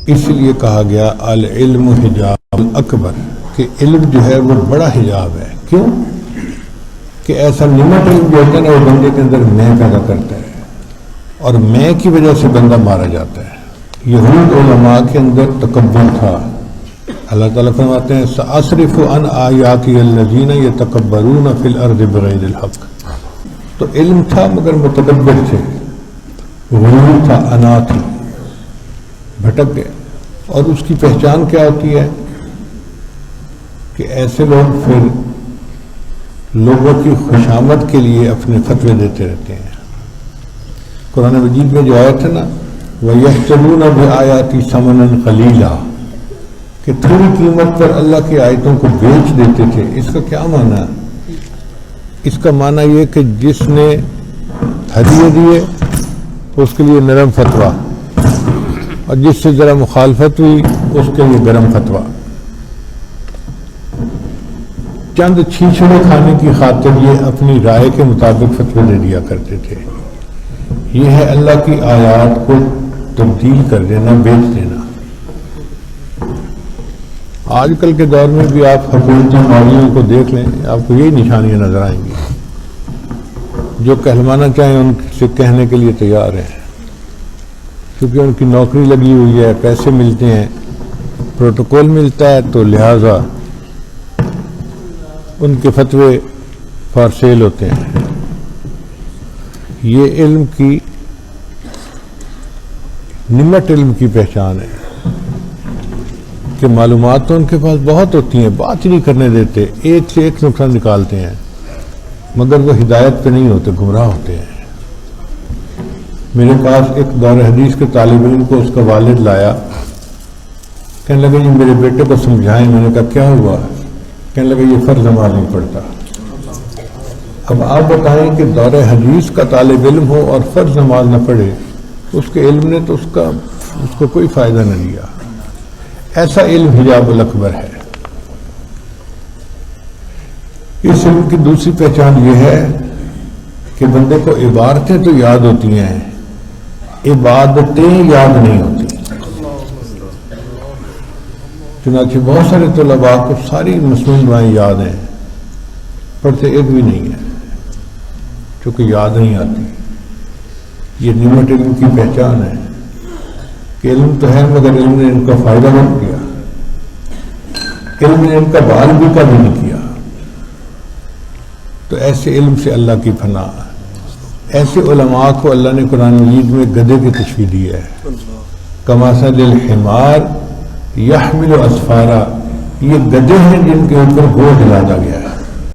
اس لیے کہا گیا العلم حجاب الاکبر، کہ علم جو ہے وہ بڑا حجاب ہے۔ کیوں؟ کہ ایسا نعمت علم جو ہوتا ہے نا، وہ بندے کے اندر میں پیدا کرتا ہے، اور میں کی وجہ سے بندہ مارا جاتا ہے۔ یہود علماء کے اندر تکبر تھا۔ اللہ تعالیٰ فرماتے ہیں سأصرف عن آیاتی الذین یتکبرون فی الارض بغیر الحق۔ تو علم تھا مگر متکبر تھے، غرور تھا، انا تھی، بھٹک گئے۔ اور اس کی پہچان کیا ہوتی ہے کہ ایسے لوگ پھر لوگوں کی خوشامد کے لیے اپنے فتوے دیتے رہتے ہیں۔ قرآن مجید میں جو آیت ہے نا وَيَشْتَرُونَ بِآيَاتِ ثَمَنًا قَلِيلًا، کہ تھوڑی قیمت پر اللہ کی آیتوں کو بیچ دیتے تھے۔ اس کا کیا معنی ہے؟ اس کا معنی یہ کہ جس نے ہدیے دیے اس کے لیے نرم فتویٰ، اور جس سے ذرا مخالفت ہوئی اس کے لیے گرم فتویٰ۔ چند چھیچڑے کھانے کی خاطر یہ اپنی رائے کے مطابق فتوے دے دیا کرتے تھے۔ یہ ہے اللہ کی آیات کو تبدیل کر دینا، بیچ دینا۔ آج کل کے دور میں بھی آپ حکومتی مالیوں کو دیکھ لیں، آپ کو یہی نشانیاں نظر آئیں گی۔ جو کہلوانا چاہیں ان سے کہنے کے لیے تیار ہیں، کیونکہ ان کی نوکری لگی ہوئی ہے، پیسے ملتے ہیں، پروٹوکول ملتا ہے، تو لہٰذا ان کے فتوے فار سیل ہوتے ہیں۔ یہ علم کی نعمت، علم کی پہچان ہے کہ معلومات تو ان کے پاس بہت ہوتی ہیں، بات ہی نہیں کرنے دیتے، ایک سے ایک نقصان نکالتے ہیں، مگر وہ ہدایت پہ نہیں ہوتے، گمراہ ہوتے ہیں۔ میرے پاس ایک دور حدیث کے طالب علم کو اس کا والد لایا، کہنے لگا جی میرے بیٹے کو سمجھائیں۔ میں نے کہا کیا ہوا؟ کہنے لگا یہ فرض نماز نہیں پڑھتا۔ اب آپ بتائیں کہ دور حدیث کا طالب علم ہو اور فرض نماز نہ پڑھے، اس کے علم نے تو اس کو کوئی فائدہ نہ دیا۔ ایسا علم حجاب الاکبر ہے۔ اس علم کی دوسری پہچان یہ ہے کہ بندے کو عبارتیں تو یاد ہوتی ہیں، عبادتیں یاد نہیں ہوتی۔ چنانچہ بہت سارے طلباء کو ساری مسنون دعائیں یاد ہیں، پڑھتے ایک بھی نہیں ہے، چونکہ یاد نہیں آتی۔ یہ نعمت علم کی پہچان ہے کہ علم تو ہے مگر علم نے ان کا فائدہ نہیں کیا، علم نے ان کا بال بھی کا بھی نہیں کیا۔ تو ایسے علم سے اللہ کی پناہ۔ ایسے علماء کو اللہ نے قرآن مجید میں گدھے کی تشبیہ دی ہے، کمثل الحمار یحمل اسفارا۔ یہ گدھے ہیں جن کے اوپر بوجھ لادا گیا ہے۔